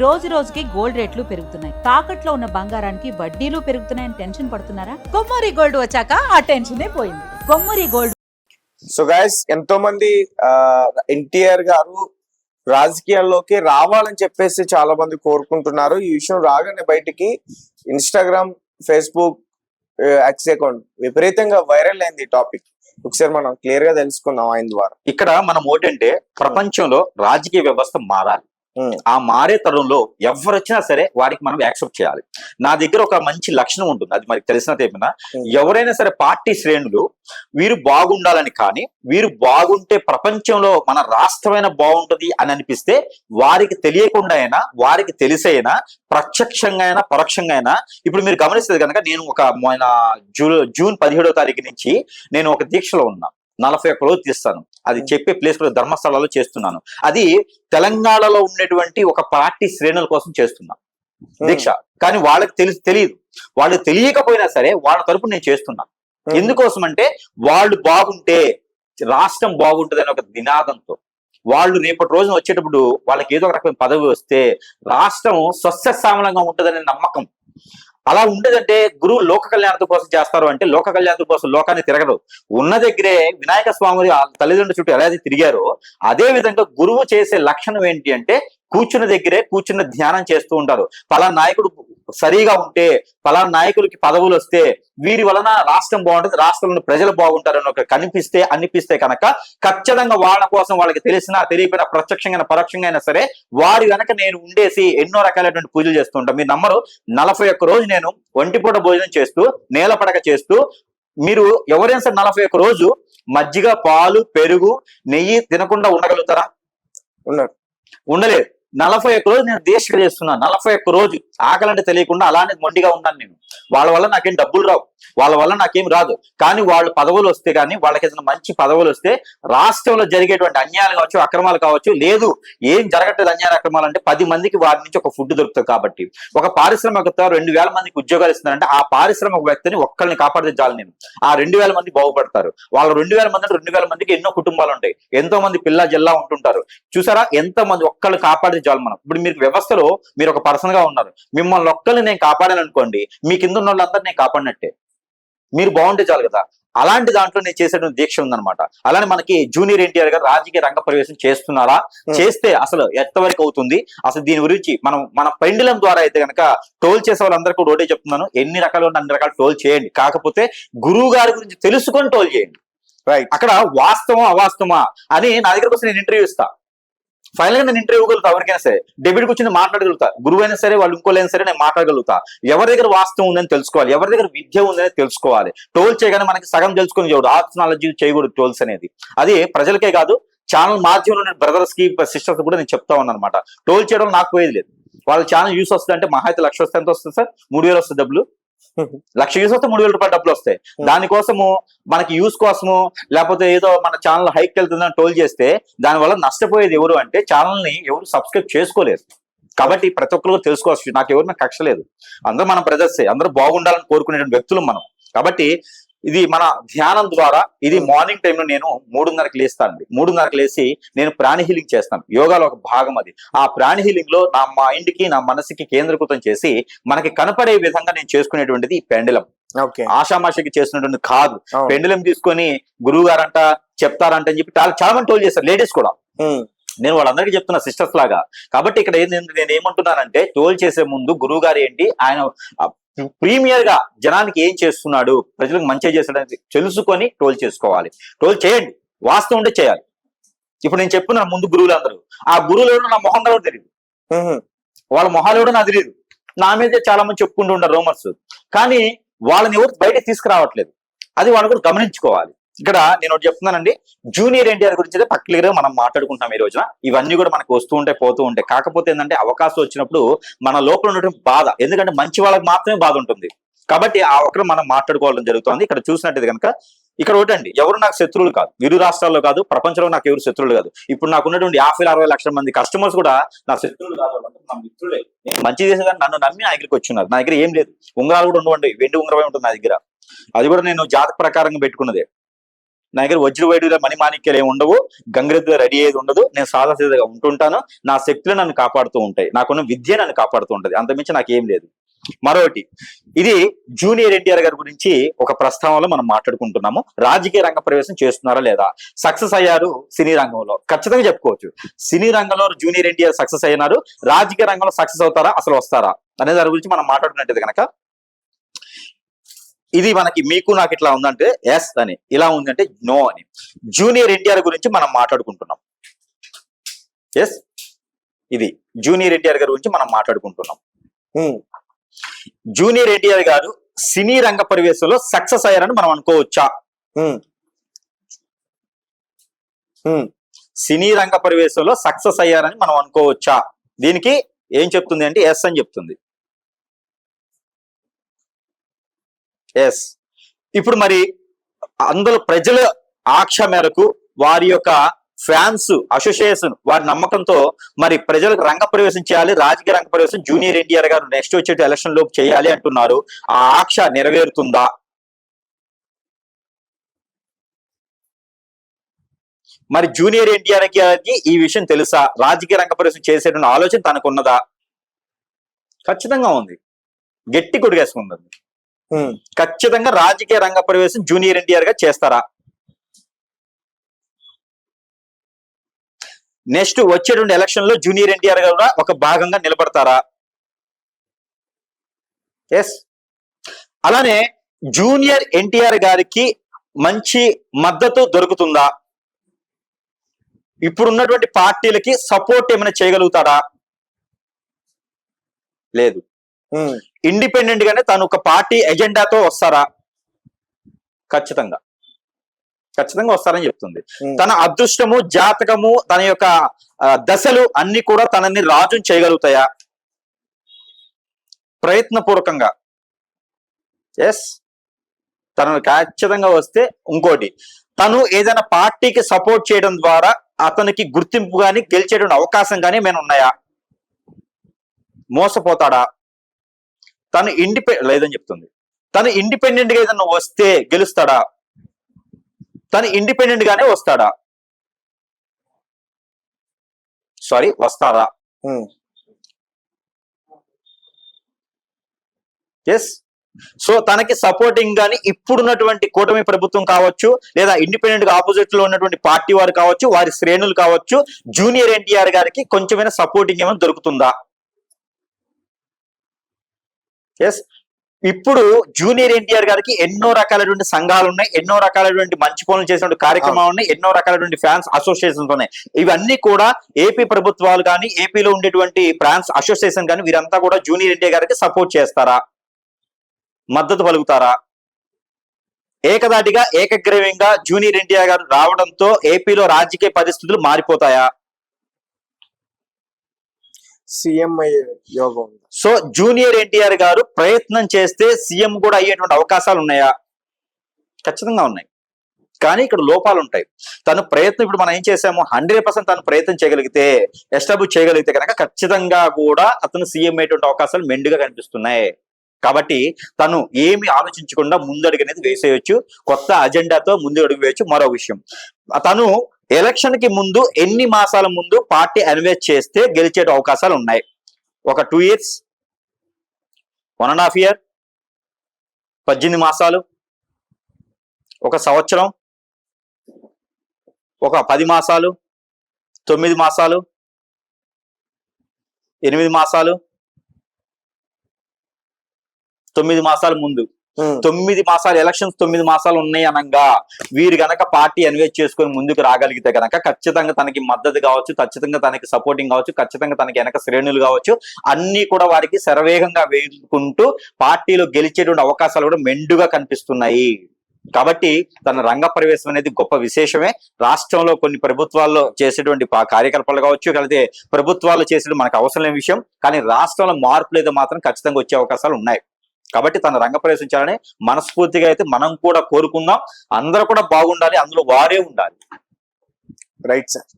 రోజు రోజుకి గోల్డ్ రేట్లు పెరుగుతున్నాయి. తాకట్లో ఉన్న బంగారానికి వడ్డీలు పెరుగుతున్నాయని టెన్షన్ పడుతున్నారా? కొమ్మూరి గోల్డ్ వచ్చాక ఆ టెన్షనే పోయింది. కొమ్మూరి గోల్డ్. సో గైస్, ఎంతో మంది ఎన్టీఆర్ గారు రాజకీయాల్లోకి రావాలని చెప్పేసి చాలా మంది కోరుకుంటున్నారు. ఈ విషయం రాగానే బయటికి ఇన్స్టాగ్రామ్, ఫేస్బుక్, ఎక్స్ అకౌంట్ విపరీతంగా వైరల్ అయింది. ఈ టాపిక్ ఒకసారి మనం క్లియర్ గా తెలుసుకుందాం ఆయన ద్వారా. ఇక్కడ మనం ఏంటంటే ప్రపంచంలో రాజకీయ వ్యవస్థ మారాలి. ఆ మారే తరుణంలో ఎవరు వచ్చినా సరే వారికి మనం యాక్సెప్ట్ చేయాలి. నా దగ్గర ఒక మంచి లక్షణం ఉంటుంది, అది మనకి తెలిసినట్టు ఏమైనా, ఎవరైనా సరే పార్టీ శ్రేణులు వీరు బాగుండాలని, కానీ వీరు బాగుంటే ప్రపంచంలో మన రాష్ట్రమైన బాగుంటుంది అని అనిపిస్తే వారికి తెలియకుండా అయినా వారికి తెలిసైనా ప్రత్యక్షంగా అయినా పరోక్షంగా అయినా, ఇప్పుడు మీరు గమనిస్తే కనుక నేను జూన్ 17వ తారీఖు నుంచి నేను ఒక దీక్షలో ఉన్నా. 41 రోజు తీస్తాను. అది చెప్పే ప్లేస్ లో ధర్మస్థలాల్లో చేస్తున్నాను. అది తెలంగాణలో ఉండేటువంటి ఒక పార్టీ శ్రేణుల కోసం చేస్తున్నా దీక్ష. కానీ వాళ్ళకి తెలియదు. వాళ్ళు తెలియకపోయినా సరే వాళ్ళ తరపున నేను చేస్తున్నా. ఎందుకోసం అంటే వాళ్ళు బాగుంటే రాష్ట్రం బాగుంటుంది అనే ఒక నినాదంతో. వాళ్ళు రేపటి రోజున వచ్చేటప్పుడు వాళ్ళకి ఏదో ఒక రకమైన పదవి వస్తే రాష్ట్రం స్వచ్ఛశ్యామలంగా ఉంటుందనే నమ్మకం. అలా ఉండేదంటే గురువు లోక కళ్యాణం కోసం చేస్తారు అంటే లోక కళ్యాణం కోసం లోకాన్ని తిరగరు. ఉన్న దగ్గరే వినాయక స్వామి తల్లిదండ్రుల చుట్టూ ఎలా తిరిగారో అదే విధంగా గురువు చేసే లక్షణం ఏంటి అంటే కూర్చున్న దగ్గరే కూర్చున్న ధ్యానం చేస్తూ ఉంటారు. పలానా నాయకుడు సరిగా ఉంటే, పలానా నాయకులకి పదవులు వస్తే వీరి వలన రాష్ట్రం బాగుంటుంది, రాష్ట్రంలో ప్రజలు బాగుంటారని ఒక అనిపిస్తే కనుక ఖచ్చితంగా వాళ్ళ కోసం వాళ్ళకి తెలిసినా తెలియకపోయినా ప్రత్యక్షంగా పరోక్షంగా అయినా సరే వారి వెనక నేను ఉండేసి ఎన్నో రకాలైనటువంటి పూజలు చేస్తూ ఉంటాను. మీరు నమ్మరు, 41 రోజు నేను ఒంటిపూట భోజనం చేస్తూ నేల పడక చేస్తూ, మీరు ఎవరైనా సరే 41 రోజు మజ్జిగ, పాలు, పెరుగు, నెయ్యి తినకుండా ఉండగలుగుతారా? ఉండలేదు. 41 రోజు నేను దీక్ష చేస్తున్నాను. 41 రోజు ఆకలంటే తెలియకుండా అలానే మొండిగా ఉన్నాను నేను. వాళ్ళ వల్ల నాకేం డబ్బులు రావు, వాళ్ళ వల్ల నాకేం రాదు. కానీ వాళ్ళు పదవులు వస్తే, కానీ వాళ్ళకి ఏదైనా మంచి పదవులు వస్తే రాష్ట్రంలో జరిగేటువంటి అన్యాయాలు కావచ్చు, అక్రమాలు కావచ్చు, లేదు ఏం జరగట్లేదు అన్యాయ అక్రమాలు అంటే 10 మందికి వారి నుంచి ఒక ఫుడ్ దొరుకుతుంది. కాబట్టి ఒక పారిశ్రామికవేత్త 2000 మందికి ఉద్యోగాలు ఇస్తున్నారంటే ఆ పారిశ్రామిక వ్యక్తిని ఒక్కరిని కాపాడితే చాలు నేను. ఆ 2000 మంది బాగుపడతారు. వాళ్ళు 2000 మంది అంటే 2000 మందికి ఎన్నో కుటుంబాలు ఉంటాయి, ఎంతో మంది పిల్ల జల్లా ఉంటుంటారు. చూసారా ఎంత మంది ఒక్కళ్ళు కాపాడితే చాలు మనం. ఇప్పుడు మీరు వ్యవస్థలో మీరు ఒక పర్సన్ గా ఉన్నారు, మిమ్మల్ని ఒక్కళ్ళు నేను కాపాడాను అనుకోండి, మీ కింద ఉన్న వాళ్ళందరూ నేను కాపాడినట్టే. మీరు బాగుంటే చాలు కదా. అలాంటి దాంట్లో నేను చేసేటువంటి దీక్ష ఉందన్నమాట. అలానే మనకి జూనియర్ ఎన్టీఆర్ గారు రాజకీయ రంగ ప్రవేశం చేస్తున్నారా, చేస్తే అసలు ఎంతవరకు అవుతుంది, అసలు దీని గురించి మన పెండులం ద్వారా అయితే కనుక టోల్ చేసే వాళ్ళందరికీ ఒకటే చెప్తున్నాను, ఎన్ని రకాలు ఉన్న అన్ని రకాలు టోల్ చేయండి. కాకపోతే గురువు గారి గురించి తెలుసుకొని టోల్ చేయండి. రైట్, అక్కడ వాస్తవం అవాస్తవమా అని నా దగ్గరకు వస్తే నేను ఇంటర్వ్యూ ఇస్తా. ఫైనల్ గా నేను ఇంటర్వ్యూ ఇవ్వగలుగుతా, ఎవరికైనా సరే డెబిట్ కూర్చొని మాట్లాడగలుగుతా. గురువు అయినా సరే వాళ్ళు ఇంకోలైనా సరే నేను మాట్లాడగలుగుతా. ఎవరి దగ్గర వాస్తవం ఉందని తెలుసుకోవాలి, ఎవరి దగ్గర విద్య ఉందని తెలుసుకోవాలి. టోల్ చేయగానే మనకి సగం తెలుసుకొని చేయకూడదు, ఆత్మనాలజీ చేయకూడదు టోల్స్ అనేది. అది ప్రజలకే కాదు, ఛానల్ మాధ్యమంలో బ్రదర్స్ కి సిస్టర్స్ కూడా నేను చెప్తా ఉన్నాను అనమాట. టోల్ చేయడం నాకు పోయేది లేదు. వాళ్ళ ఛానల్ యూస్ వస్తుంది అంటే మహా అయితే 1,00,000 వస్తే ఎంత వస్తుంది సార్? 3,000 వస్తుంది డబ్బులు. 1,00,000 యూస్ వస్తే 3,000 రూపాయలు డబ్బులు వస్తాయి. దానికోసము మనకి యూస్ కోసము లేకపోతే ఏదో మన ఛానల్ హైక్ వెళ్తుందని టోల్ చేస్తే దానివల్ల నష్టపోయేది ఎవరు అంటే ఛానల్ ని ఎవరు సబ్స్క్రైబ్ చేసుకోలేరు. కాబట్టి ప్రతి ఒక్కరు తెలుసుకోవచ్చు, నాకు ఎవరు కక్ష లేదు. అందరూ మన బ్రదర్సే, అందరూ బాగుండాలని కోరుకునే వ్యక్తులు మనం. కాబట్టి ఇది మన ధ్యానం ద్వారా, ఇది మార్నింగ్ టైంలో నేను 3:30కి లేస్తానండి. 3:30కి లేసి నేను ప్రాణి హీలింగ్ చేస్తాను. యోగాలో ఒక భాగం అది. ఆ ప్రాణి హీలింగ్ లో నా మైండ్కి నా మనసుకి కేంద్రీకృతం చేసి మనకి కనపడే విధంగా నేను చేసుకునేటువంటిది ఈ పెండలం. ఆషామాషికి చేసినటువంటి కాదు. పెండలం తీసుకొని గురువు గారంట చెప్తారంట అని చెప్పి చాలా మంది టోల్ చేస్తారు, లేడీస్ కూడా. నేను వాళ్ళందరికీ చెప్తున్నా సిస్టర్స్ లాగా. కాబట్టి ఇక్కడ నేను ఏమంటున్నానంటే టోల్ చేసే ముందు గురువు గారు ఏంటి, ఆయన ప్రీమియర్ గా జనానికి ఏం చేస్తున్నాడు, ప్రజలకు మంచిగా చేస్తాడని తెలుసుకొని టోల్ చేసుకోవాలి. టోల్ చేయండి, వాస్తవం ఉంటే చేయాలి. ఇప్పుడు నేను చెప్పుకున్నాను ముందు గురువులు అందరూ, ఆ గురువులు ఎవడో నా మొహం కూడా తెలియదు, వాళ్ళ మొహాలు ఎవడో నాకు తెలియదు. నా మీద చాలా మంది చెప్పుకుంటూ ఉంటారు రూమర్స్, కానీ వాళ్ళని ఎవరు బయటకు తీసుకురావట్లేదు. అది వాళ్ళు కూడా గమనించుకోవాలి. ఇక్కడ నేను ఒకటి చెప్తున్నానండి, జూనియర్ ఎన్టీఆర్ గురించి అయితే పర్టికులర్ గా మనం మాట్లాడుకుంటాం ఈ రోజున. ఇవన్నీ కూడా మనకు వస్తూ ఉంటాయి, పోతూ ఉంటాయి. కాకపోతే ఏంటంటే అవకాశం వచ్చినప్పుడు మన లోపల ఉన్నటువంటి బాధ, ఎందుకంటే మంచి వాళ్ళకి మాత్రమే బాధ ఉంటుంది. కాబట్టి ఆ ఒక్కరు మనం మాట్లాడుకోవడం జరుగుతుంది. ఇక్కడ చూసినట్టు కనుక ఇక్కడ ఒకటండి, ఎవరు నాకు శత్రువులు కాదు, ఇరు రాష్ట్రాల్లో కాదు, ప్రపంచంలో నాకు ఎవరు శత్రువులు కాదు. ఇప్పుడు నాకు ఉన్నటువంటి 50-60 లక్షల మంది కస్టమర్స్ కూడా నా శత్రువులు కాదు, నా మిత్రులే. నేను మంచి చేసేదాన్ని నన్ను నమ్మి నా దగ్గరికి వచ్చున్నారు. నా దగ్గర ఏం లేదు, ఉంగరాలు కూడా ఉండవండి, వెండి ఉంగరమే ఉంటుంది నా దగ్గర. అది కూడా నేను జాతక ప్రకారంగా పెట్టుకున్నదే. నా దగ్గర వజ్ర వైడూర్య మణిమాణిక్యాలు ఏమి ఉండవు, గంగిరెద్దు రెడీ అయ్యేది ఉండదు. నేను సాదాసీదాగా ఉంటుంటాను. నా శక్తులు నన్ను కాపాడుతూ ఉంటాయి, నాకున్న విద్య నన్ను కాపాడుతూ ఉంటది, అంతమించి నాకేం లేదు. మరొకటి, ఇది జూనియర్ ఎన్టీఆర్ గారి గురించి ఒక ప్రస్తావనలో మనం మాట్లాడుకుంటున్నాము. రాజకీయ రంగ ప్రవేశం చేస్తున్నారా లేదా, సక్సెస్ అయ్యారు సినీ రంగంలో, ఖచ్చితంగా చెప్పుకోవచ్చు. సినీ రంగంలో జూనియర్ ఎన్టీఆర్ సక్సెస్ అయినారు, రాజకీయ రంగంలో సక్సెస్ అవుతారా, అసలు వస్తారా అనే దాని గురించి మనం మాట్లాడుకున్నట్టు కనుక, ఇది మనకి మీకు నాకు ఇట్లా ఉందంటే ఎస్ అని, ఇలా ఉందంటే నో అని. జూనియర్ ఎన్టీఆర్ గురించి మనం మాట్లాడుకుంటున్నాం. ఎస్, ఇది జూనియర్ ఎన్టీఆర్ గారి గురించి మనం మాట్లాడుకుంటున్నాం. జూనియర్ ఎన్టీఆర్ గారు సినీ రంగ ప్రవేశంలో సక్సెస్ అయ్యారని మనం అనుకోవచ్చా? సినీ రంగ ప్రవేశంలో సక్సెస్ అయ్యారని మనం అనుకోవచ్చా? దీనికి ఏం చెప్తుంది అంటే ఎస్ అని చెప్తుంది. ఎస్. ఇప్పుడు మరి అందులో ప్రజల ఆక్ష మేరకు వారి యొక్క ఫ్యాన్స్ అసోసియేషన్ వారి నమ్మకంతో మరి ప్రజలకు రంగ ప్రవేశం చేయాలి, రాజకీయ రంగ ప్రవేశం జూనియర్ ఎన్టీఆర్ గారు నెక్స్ట్ వచ్చే ఎలక్షన్ లోపు చేయాలి అంటున్నారు. ఆ ఆక్ష నెరవేరుతుందా? మరి జూనియర్ ఎన్టీఆర్ గారికి ఈ విషయం తెలుసా? రాజకీయ రంగ ప్రవేశం చేసేటువంటి ఆలోచన తనకున్నదా? ఖచ్చితంగా ఉంది, గట్టి కొడుకేసుకుంటుంది. ఖచ్చితంగా రాజకీయ రంగ ప్రవేశం జూనియర్ ఎన్టీఆర్ గా చేస్తారా? నెక్స్ట్ వచ్చేటువంటి ఎలక్షన్ లో జూనియర్ ఎన్టీఆర్ గారు కూడా ఒక భాగంగా నిలబడతారా? ఎస్. అలానే జూనియర్ ఎన్టీఆర్ గారికి మంచి మద్దతు దొరుకుతుందా? ఇప్పుడున్నటువంటి పార్టీలకి సపోర్ట్ ఏమైనా చేయగలుగుతారా? లేదు. ఇండిపెండెంట్ గానే తను ఒక పార్టీ ఎజెండాతో వస్తారా? ఖచ్చితంగా వస్తారని చెప్తుంది. తన అదృష్టము, జాతకము, తన యొక్క దశలు అన్ని కూడా తనని రాజుని చేయగలుగుతాయా? ప్రయత్నపూర్వకంగా. ఎస్, తను ఖచ్చితంగా వస్తే. ఇంకోటి, తను ఏదైనా పార్టీకి సపోర్ట్ చేయడం ద్వారా అతనికి గుర్తింపు గాని గెలిచేటువంటి అవకాశం కానీ ఏమైనా ఉన్నాయా? మోసపోతాడా? తను లేదని చెప్తుంది. తను ఇండిపెండెంట్ గా ఏదైనా వస్తే గెలుస్తాడా? తను ఇండిపెండెంట్ గానే వస్తాడా? వస్తారా? ఎస్. సో తనకి సపోర్టింగ్ గాని ఇప్పుడున్నటువంటి కూటమి ప్రభుత్వం కావచ్చు, లేదా ఇండిపెండెంట్ గా ఆపోజిట్ లో ఉన్నటువంటి పార్టీ వారు కావచ్చు, వారి శ్రేణులు కావచ్చు, జూనియర్ ఎన్టీఆర్ గారికి కొంచెమైనా సపోర్టింగ్ ఏమైనా దొరుకుతుందా? ఎస్. ఇప్పుడు జూనియర్ ఎన్టీఆర్ గారికి ఎన్నో రకాలైనటువంటి సంఘాలు ఉన్నాయి, ఎన్నో రకాలైనటువంటి మంచి పనులు చేసినటువంటి కార్యక్రమాలు ఉన్నాయి, ఎన్నో రకాలైనటువంటి ఫ్యాన్స్ అసోసియేషన్స్ ఉన్నాయి. ఇవన్నీ కూడా ఏపీ ప్రభుత్వాలు కానీ, ఏపీలో ఉండేటువంటి ఫ్యాన్స్ అసోసియేషన్ కానీ, వీరంతా కూడా జూనియర్ ఎన్టీఆర్ గారికి సపోర్ట్ చేస్తారా? మద్దతు పలుకుతారా? ఏకదాటిగా ఏకగ్రీవంగా జూనియర్ ఎన్టీఆర్ గారు రావడంతో ఏపీలో రాజకీయ పరిస్థితులు మారిపోతాయా? సీఎం అయ్యే యోగం. సో జూనియర్ ఎన్టీఆర్ గారు ప్రయత్నం చేస్తే సీఎం కూడా అయ్యేటువంటి అవకాశాలు ఉన్నాయా? ఖచ్చితంగా ఉన్నాయి. కానీ ఇక్కడ లోపాలు ఉంటాయి. తను ప్రయత్నం, ఇప్పుడు మనం ఏం చేసాము, 100% తను ప్రయత్నం చేయగలిగితే, ఎస్టాబ్లిష్ చేయగలిగితే కనుక ఖచ్చితంగా కూడా అతను సీఎం అయ్యేటువంటి అవకాశాలు మెండుగా కనిపిస్తున్నాయి. కాబట్టి తను ఏమి ఆలోచించకుండా ముందడుగు అనేది వేసేయచ్చు, కొత్త అజెండాతో ముందు అడుగు వేయచ్చు. మరో విషయం, తను ఎలక్షన్ కి ముందు ఎన్ని మాసాల ముందు పార్టీ అనౌన్స్ చేస్తే గెలిచే అవకాశాలు ఉన్నాయి? ఒక 2 years, 1.5 year, 18 మాసాలు, 1 సంవత్సరం, ఒక 10 మాసాలు, 9 మాసాలు, 8 మాసాలు, 9 మాసాల ముందు, 9 మాసాలు ఎలక్షన్స్ 9 మాసాలు ఉన్నాయి అనగా వీరు గనక పార్టీ అనౌన్స్ చేసుకొని ముందుకు రాగలిగితే గనక ఖచ్చితంగా తనకి మద్దతు కావచ్చు, ఖచ్చితంగా తనకి సపోర్టింగ్ కావచ్చు, ఖచ్చితంగా తనకి వెనక శ్రేణులు కావచ్చు, అన్ని కూడా వారికి శరవేగంగా వేసుకుంటూ పార్టీలో గెలిచేటువంటి అవకాశాలు కూడా మెండుగా కనిపిస్తున్నాయి. కాబట్టి తన రంగ ప్రవేశం అనేది గొప్ప విశేషమే. రాష్ట్రంలో కొన్ని ప్రభుత్వాల్లో చేసేటువంటి కార్యకలాపాలు కావచ్చు, కలితే ప్రభుత్వాలు చేసేది మనకు అవసరం లేని విషయం, కానీ రాష్ట్రంలో మార్పులు అయితే మాత్రం ఖచ్చితంగా వచ్చే అవకాశాలు ఉన్నాయి. కాబట్టి తన రంగ ప్రవేశం చేయాలని మనస్ఫూర్తిగా అయితే మనం కూడా కోరుకుందాం. అందరూ కూడా బాగుండాలి, అందులో వారే ఉండాలి. Right sir.